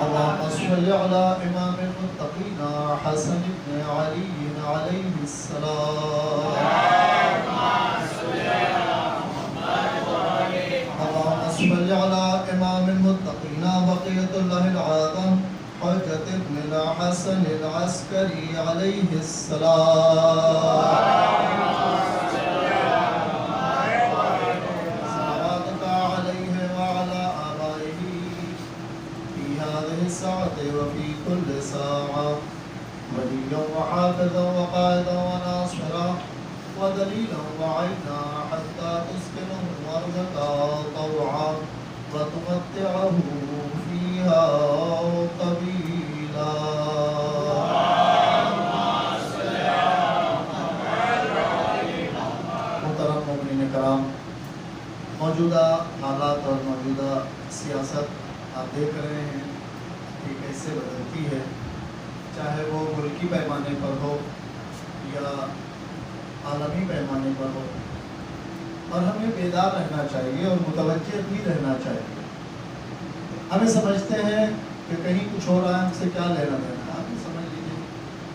اللهم صل على إمام المتقين حسن بن علي عليه السلام اللهم صل على إمام المتقين بقية الله العظم حجة بن الحسن العسكري عليه السلام صلواتك عليه وعلى آبائه في هذه الساعة وفي كل ساعة وليا وحافظا وقائدا وناصرا ودليلا وعينا حتى تسكنه أرضك طوعا وتمتعه فيها طويلا. محترم مومنین کرام، موجودہ حالات اور موجودہ سیاست آپ دیکھ رہے ہیں کہ کیسے بدلتی ہے، چاہے وہ ملکی پیمانے پر ہو یا عالمی پیمانے پر ہو، اور ہمیں بیدار رہنا چاہیے اور متوجہ بھی رہنا چاہیے. ہمیں سمجھتے ہیں کہ کہیں کچھ ہو رہا ہے، ہم سے کیا لینا دینا. آپ یہ سمجھ لیجیے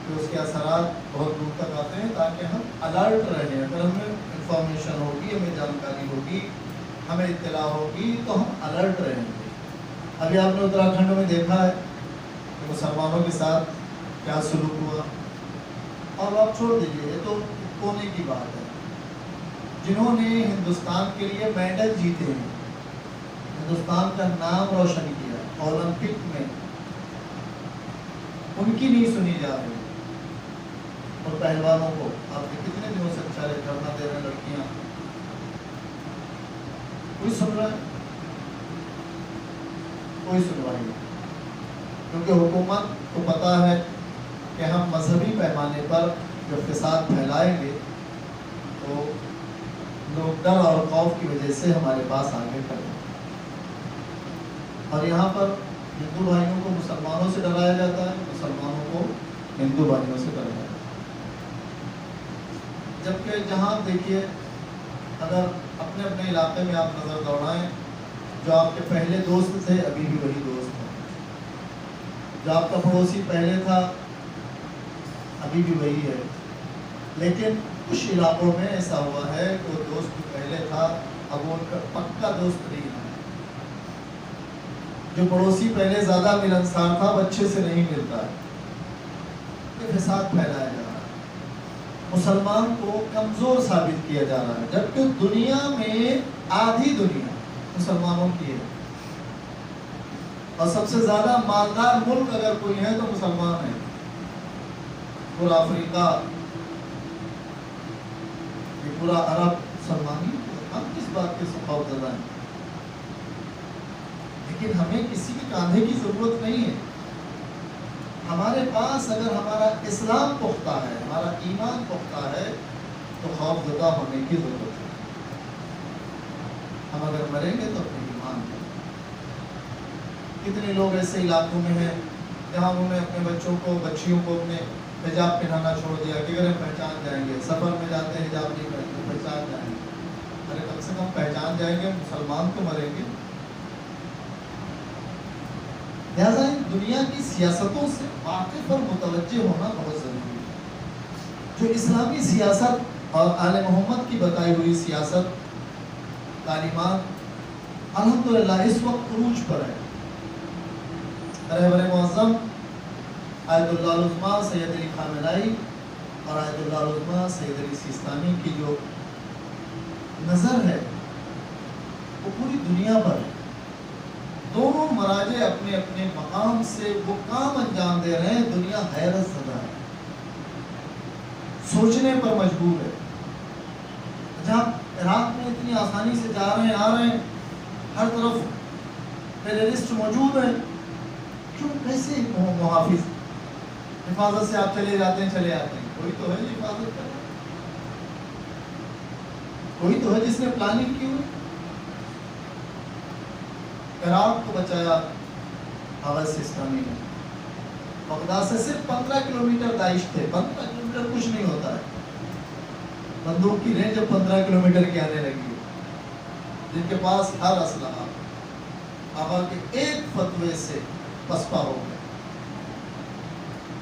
کہ اس کے اثرات بہت دور تک آتے ہیں، تاکہ ہم الرٹ رہیں. اگر ہمیں انفارمیشن ہوگی، ہمیں جانکاری ہوگی، ہمیں اطلاع ہوگی تو ہم الرٹ رہیں گے. ابھی آپ نے اتراکھنڈ میں دیکھا ہے کہ مسلمانوں کے ساتھ کیا سلوک ہوا. اور آپ چھوڑ دیجیے، یہ تو کونے کی بات ہے. جنہوں نے ہندوستان کے لیے میڈل جیتے ہیں، ہندوستان کا نام روشن کیا اولمپک میں، ان کی نہیں سنی جا رہی. اور پہلوانوں کو آپ نے کتنے دنوں سے بیچارے دھرنا دے رہے ہیں، لڑکیاں، کوئی سن رہا ہے؟ کوئی سنوائی نہیں. کیونکہ حکومت کو پتا ہے کہ ہم مذہبی پیمانے پر جب فساد پھیلائیں گے تو لوگ ڈر اور خوف کی وجہ سے ہمارے پاس آگے کھڑے ہیں. اور یہاں پر ہندو بھائیوں کو مسلمانوں سے ڈرایا جاتا ہے، مسلمانوں کو ہندو بھائیوں سے ڈرایا جاتا ہے. جبکہ جہاں دیکھیے، اگر اپنے اپنے علاقے میں آپ نظر دوڑائیں، جو آپ کے پہلے دوست تھے ابھی بھی وہی دوست ہیں، جو آپ کا پڑوسی پہلے تھا ابھی بھی وہی ہے. لیکن کچھ علاقوں میں ایسا ہوا ہے کہ وہ دوست جو پہلے تھا اب وہ ان کا پکا دوست نہیں ہے. جو پڑوسی پہلے زیادہ ملنسار تھا وہ اچھے سے نہیں ملتا ہے. یہ فساد پھیلایا جا رہا ہے، مسلمان کو کمزور ثابت کیا جا رہا ہے، جبکہ دنیا میں آدھی دنیا مسلمانوں کی ہے. اور سب سے زیادہ مالدار ملک اگر کوئی ہے تو مسلمان ہے. پورا افریقہ، یہ پورا عرب مسلمانی. ہم کس بات کے خوف زدہ ہیں؟ لیکن ہمیں کسی کے کاندھے کی ضرورت نہیں ہے. ہمارے پاس اگر ہمارا اسلام پختہ ہے، ہمارا ایمان پختہ ہے، تو خوف زدہ ہونے کی ضرورت ہے. ہم اگر مریں گے تو اپنے ایمان کریں. کتنے لوگ ایسے علاقوں میں ہیں جہاں انہوں نے اپنے بچوں کو، بچیوں کو اپنے حجاب پہنانا چھوڑ دیا کہ اگر ہم پہچان جائیں گے، سفر میں جاتے ہیں حجاب نہیں پہنتے، پہچان جائیں گے. ارے کم سے کم پہچان جائیں گے، مسلمان تو مریں گے. لہٰذا ان دنیا کی سیاستوں سے واقف اور متوجہ ہونا بہت ضروری ہے. جو اسلامی سیاست اور آل محمد کی بتائی ہوئی سیاست، تعلیمات الحمدللہ اس وقت عروج پر ہے. رہبر معظم آیت اللہ العظمیٰ سید علی خامنائی اور آیت اللہ العظمیٰ سید علی سیستانی کی جو نظر ہے وہ پوری دنیا پر ہے. دونوں مراجع اپنے اپنے مقام سے وہ کام انجام دے رہے ہیں، دنیا حیرت زدہ ہے، سوچنے پر مجبور ہے. جہاں عراق میں اتنی آسانی سے جا رہے ہیں، آ رہے ہیں، ہر طرف ٹیررسٹ موجود ہیں، کیوں؟ کیسے محافظ؟ حفاظت سے آپ چلے جاتے ہیں، چلے آتے ہیں. کوئی تو ہے جو حفاظت کر رہا ہے، کوئی تو ہے جس نے پلاننگ کی ہوئی. عراق کو بچایا آغاز سیستانی نے. بغداد سے صرف 15 کلومیٹر داعش تھے. 15 کلومیٹر کچھ نہیں ہوتا ہے. بندوق کی رینج اب 15 کلومیٹر کی آنے لگی ہے. جن کے پاس ہر اسلحہ آقا کے ایک فتوے سے پسپا ہو گئے.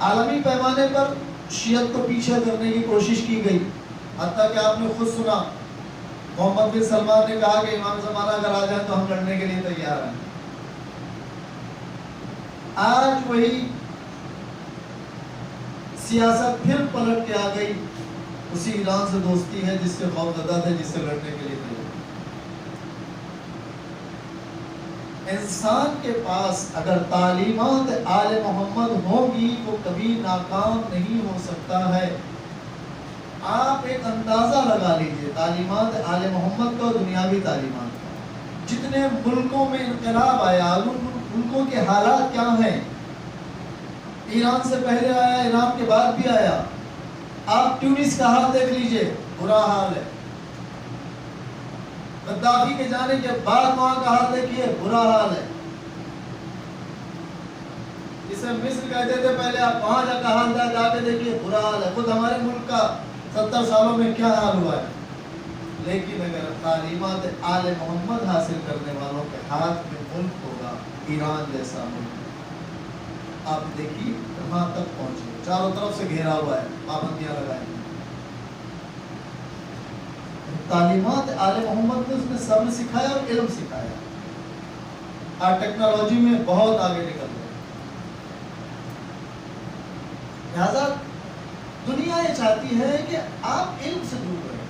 عالمی پیمانے پر شیعت کو پیچھے کرنے کی کوشش کی گئی، حتیٰ کہ آپ نے خود سنا محمد بن سلمان نے کہا کہ امام زمانہ اگر آ جائیں تو ہم لڑنے کے لیے تیار ہیں. آج وہی سیاست پھر پلٹ کے آ گئی، اسی ایران سے دوستی ہے جس سے خوف زدہ تھے، جس سے لڑنے کے لیے تیار. انسان کے پاس اگر تعلیمات آل محمد ہوگی وہ کبھی ناکام نہیں ہو سکتا ہے. آپ ایک اندازہ لگا لیجئے تعلیمات آل محمد کا، دنیاوی تعلیمات کا، جتنے ملکوں میں انقلاب آیا ان ملکوں کے حالات کیا ہیں. ایران سے پہلے آیا، ایران کے بعد بھی آیا. آپ ٹیونس کا حال دیکھ لیجئے، برا حال ہے. غدافی کے جانے کے بعد وہاں کا حال دیکھیے، برا حال ہے. جسے مصر کہتے تھے پہلے، آپ وہاں جا کا حال جا کے دیکھیے، برا حال ہے. خود ہمارے ملک کا 70 سالوں میں کیا حال ہوا ہے. لیکن اگر تعلیمات آل محمد حاصل کرنے والوں کے ہاتھ میں ملک ہوگا ایران جیسا ملک، آپ دیکھیے کہاں تک پہنچے. چاروں طرف سے گھیرا ہوا ہے، پابندیاں لگائیں. تعلیمات آل محمد نے اس نے صبر سکھایا اور علم سکھایا. آج ٹیکنالوجی میں بہت آگے نکل گئے. لہذا دنیا یہ چاہتی ہے کہ آپ علم سے دور رہیں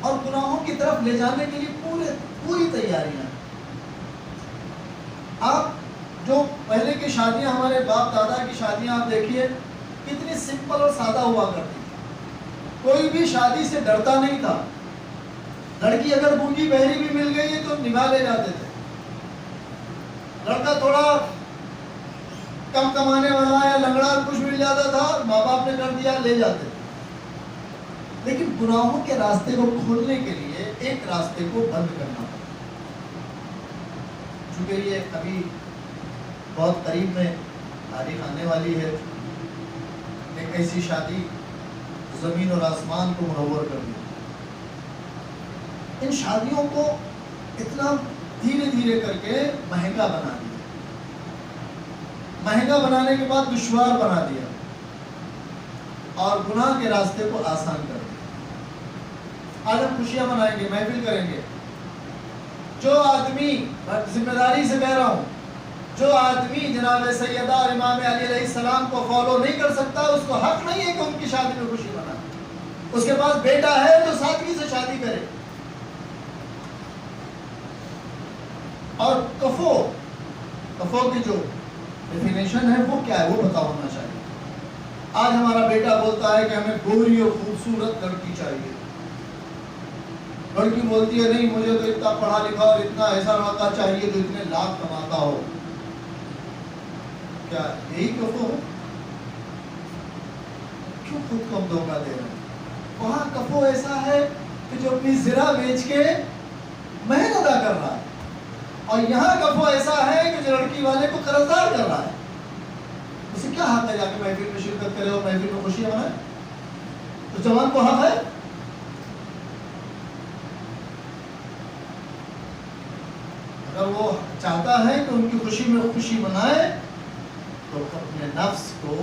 اور گناہوں کی طرف لے جانے کے لیے پوری تیاریاں. آپ جو پہلے کی شادیاں، ہمارے باپ دادا کی شادیاں آپ دیکھیے کتنی سمپل اور سادہ ہوا کرتی. کوئی بھی شادی سے ڈرتا نہیں تھا. لڑکی اگر گونگی بہری بھی مل گئی ہے تو نبھا لے جاتے تھے. لڑکا تھوڑا کم کمانے والا یا لنگڑا کچھ مل جاتا تھا، ماں باپ نے کر دیا، لے جاتے تھے. لیکن گناہوں کے راستے کو کھولنے کے لیے ایک راستے کو بند کرنا تھا. چونکہ یہ ابھی بہت قریب میں تاریخ آنے والی ہے، ایک ایسی شادی زمین اور آسمان کو منور کر دیا. ان شادیوں کو اتنا دھیرے دھیرے کر کے مہنگا بنا دیا. مہنگا بنانے کے بعد دشوار بنا دیا اور گناہ کے راستے کو آسان کر دیا. آج ہم خوشیاں منائیں گے، محفل کریں گے. جو آدمی، ذمہ داری سے کہہ رہا ہوں، جو آدمی جناب سیدہ اور امام علی علیہ السلام کو فالو نہیں کر سکتا، اس کو حق نہیں ہے کہ ان کی شادی میں خوشی منائے. اس کے پاس بیٹا ہے تو سادگی سے شادی کرے. اور کفو کی جو ڈیفینیشن ہے وہ کیا ہے وہ پتا ہونا چاہیے. آج ہمارا بیٹا بولتا ہے کہ ہمیں گوری اور خوبصورت لڑکی چاہیے. لڑکی بولتی ہے نہیں، مجھے تو اتنا پڑھا لکھا اور اتنا ایسا لڑکا چاہیے جو اتنے لاکھ کماتا ہو. کیا یہی کفو ہے؟ کیوں خود کو ہم دھوکہ دے رہے ہیں؟ وہاں کفو ایسا ہے کہ جو اپنی زرہ بیچ کے مہر ادا کر رہا ہے، اور یہاں کفو ایسا ہے کہ جو لڑکی والے کو قرضدار کر رہا ہے. اسے کیا حق ہے جا کے محفل میں شرکت کرے اور محفل میں خوشیاں منائے؟ تو جوان کو حق ہے. اگر وہ چاہتا ہے کہ ان کی خوشی میں خوشی منائے تو اپنے نفس کو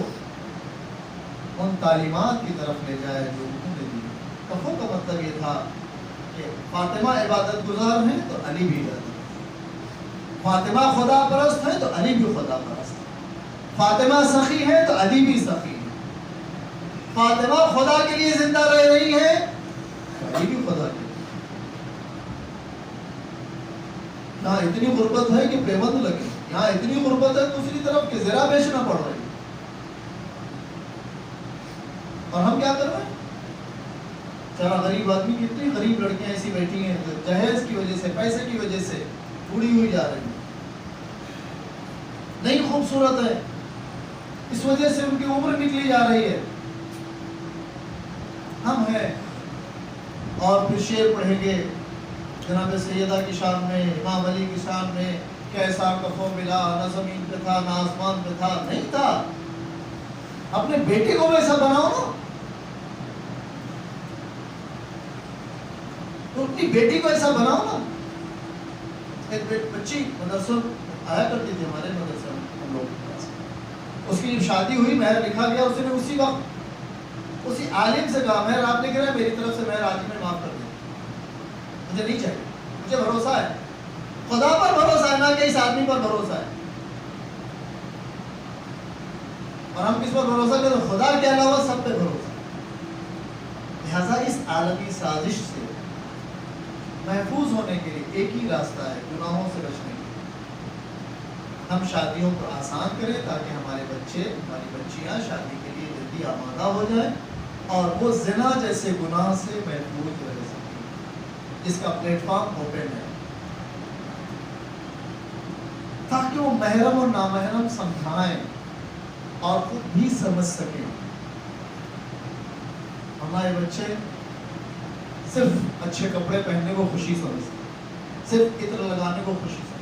ان تعلیمات کی طرف لے جائے جو انہوں نے دی. کفو کا مطلب یہ تھا کہ فاطمہ عبادت گزار ہیں تو علی بھی عبادت، فاطمہ خدا پرست ہے تو علی بھی خدا پرست، فاطمہ سخی ہے تو علی بھی سخی ہے، فاطمہ خدا کے لیے زندہ رہ رہی ہے تو علی بھی خدا کے لیے. یہاں اتنی غربت ہے کہ پیوند لگے، یہاں اتنی غربت ہے دوسری طرف کہ زرہ بیچنا پڑ رہی ہے. اور ہم کیا کر رہے ہیں؟ چلا غریب آدمی، کتنی غریب لڑکیاں ایسی بیٹھی ہیں جو جہیز کی وجہ سے، پیسے کی وجہ سے بوڑھی ہوئی جا رہی ہیں. نہیں خوبصورت ہے، اس وجہ سے ان کی عمر نکلی جا رہی ہے. ہم ہیں اور پھر شعر پڑھیں گے جناب سیدہ کی شان میں، امام علی کی شان میں، کیسا کفو ملا، نہ زمین پہ تھا نہ آسمان پہ تھا. نہیں تھا. اپنے بیٹے کو ویسا بناؤ نا. تو اپنی بیٹی کو ایسا بناؤ نا. ایک بچی مدرسوں آیا کرتی تھی ہمارے مدرسے میں ہم لوگ کے پاس. اس کی جب شادی ہوئی مہر لکھا گیا, اس نے اسی وقت اسی عالم سے کہا مہر آپ لکھ رہے ہیں, میری طرف سے مہر آج میں معاف کر دیں, مجھے نہیں چاہیے, مجھے بھروسہ ہے, خدا پر بھروسہ ہے, نہ کہ اس آدمی پر بھروسہ ہے. اور ہم کس پر بھروسہ کریں؟ خدا کے علاوہ سب پہ بھروسہ. لہذا اس عالمی سازش سے محفوظ ہونے کے لیے ایک ہی راستہ ہے, گناہوں سے بچنے کے لیے. ہم شادیوں کو آسان کریں تاکہ ہمارے بچے, ہماری بچیاں شادی کے لیے جلدی آمادہ ہو جائیں اور وہ زنا جیسے گناہ سے محفوظ رہ سکیں. اس کا پلیٹ فارم اوپن ہے تاکہ وہ محرم اور نامحرم سمجھائیں اور خود بھی سمجھ سکیں. ہمارے بچے صرف اچھے کپڑے پہننے کو خوشی سمجھتے, صرف عطر لگانے کو خوشی سمجھتے.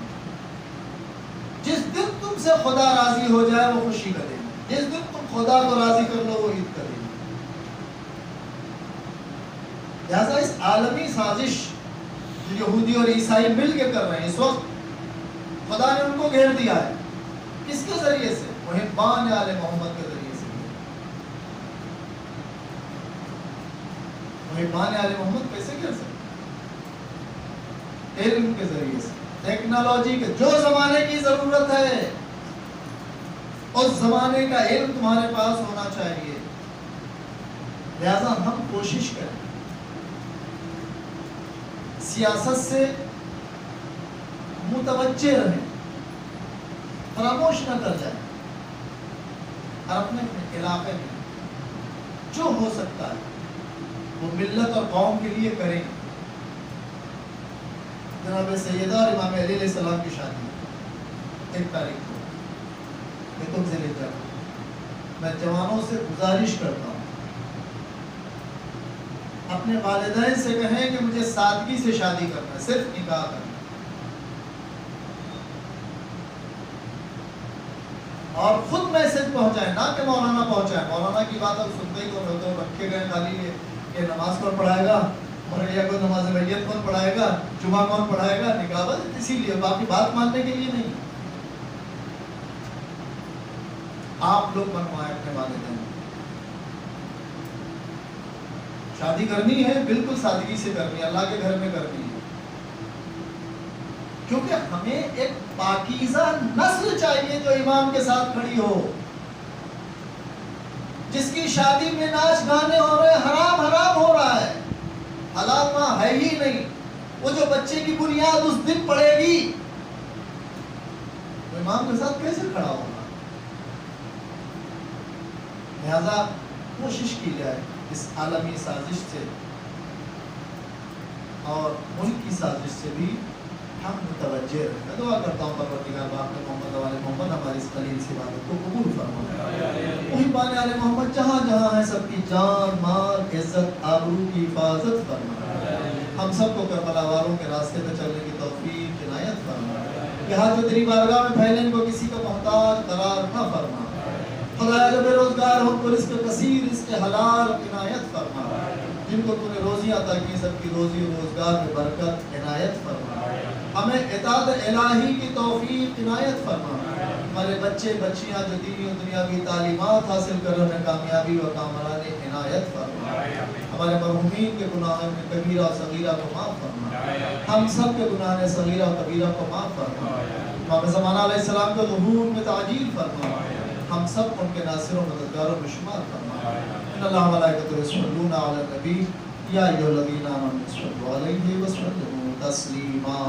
جس دن تم سے خدا راضی ہو جائے وہ خوشی کرے گا, جس دن تم خدا کو راضی کر لو وہ عید کرے گا. لہذا اس عالمی سازش جو یہودی اور عیسائی مل کے کر رہے ہیں اس وقت, خدا نے ان کو گھیر دیا ہے. کس کے ذریعے سے؟ محبان آل محمد کے ذریعے سے. محبان آل محمد کیسے گھیر سکتے؟ علم کے ذریعے سے, ٹیکنالوجی کے, جو زمانے کی ضرورت ہے اس زمانے کا علم تمہارے پاس ہونا چاہیے. لہذا ہم کوشش کریں سیاست سے متوجہ رہیں, فراموش نہ کر جائیں, اور اپنے علاقے میں جو ہو سکتا ہے وہ ملت اور قوم کے لیے کریں. جناب سیدہ اور امام علی علیہ السلام کی شادی 1 تاریخ کو تم سے لے کر میں جوانوں سے گزارش کرتا ہوں اپنے والدین سے کہیں کہ مجھے سادگی سے شادی کرنا ہے, صرف نکاح کرنا ہے. اور خود میسج پہنچائیں, نہ کہ مولانا پہنچائیں. مولانا کی بات اب سنتے ہی تو رکھے گئے خالی یہ نماز کون پڑھائے گا, مریا کو نماز میت کون پڑھائے گا, جمعہ کون پڑھائے گا, نکاح بس اسی لیے, باقی بات ماننے کے لیے نہیں. آپ لوگ منوائیں اپنے والدین. شادی کرنی ہے بالکل سادگی سے کرنی ہے, اللہ کے گھر میں کرنی ہے, کیونکہ ہمیں ایک پاکیزہ نسل چاہیے جو امام کے ساتھ کھڑی ہو, جس کی شادی میں ناچ گانے ہو رہے, حرام حرام ہو رہا ہے, حلال وہاں ہے ہی نہیں. وہ جو بچے کی بنیاد اس دن پڑے گی وہ امام کے ساتھ کیسے کھڑا ہوگا؟ لہذا کوشش کی جائے اس عالمی سازش سے اور ملک کی سازش سے بھی ہم متوجہ رہیں. میں دعا کرتا ہوں پروردگار باپ محمد والے محمد ہماری اس قلیل سی عبادت کو قبول فرمائے. محبان آل محمد جہاں جہاں ہے سب کی جان مال عزت آبرو کی حفاظت فرمائے. ہم سب کو کربلا والوں کے راستے پہ چلنے کی توفیق عنایت فرمائے. یہاں جو تیری بارگاہ میں پھیلے ان کو کسی کا محتاج قرار نہ فرما. خدایا جو بے روزگار ہو ان کو رزق کثیر رزق حلال عنایت فرما. جن کو تو نے روزیاں عطا کی سب کی روزی روزگار میں برکت عنایت فرما. ہمیں اطاعت الہی کی توفیق عنایت فرما. ہمارے بچے بچیاں جو دینی و دنیاوی تعلیمات حاصل کر رہے ہیں کامیابی و کامرانی عنایت فرما. ہمارے مرحومین کے گناہ میں کبیرہ و صغیرہ کو معاف فرما. ہم سب کے گناہ صغیرہ و کبیرہ کو معاف فرما. امام زمانہ علیہ السلام کے ظہور میں تعجیل فرما. ہم سب ان کے ناصر و مددگاروں میں شمار فرما. ان اللہ ملائکۃ یصلون علی النبی یا ایھا الذین آمنوا صلوا علیہ وسلموا تسلیما.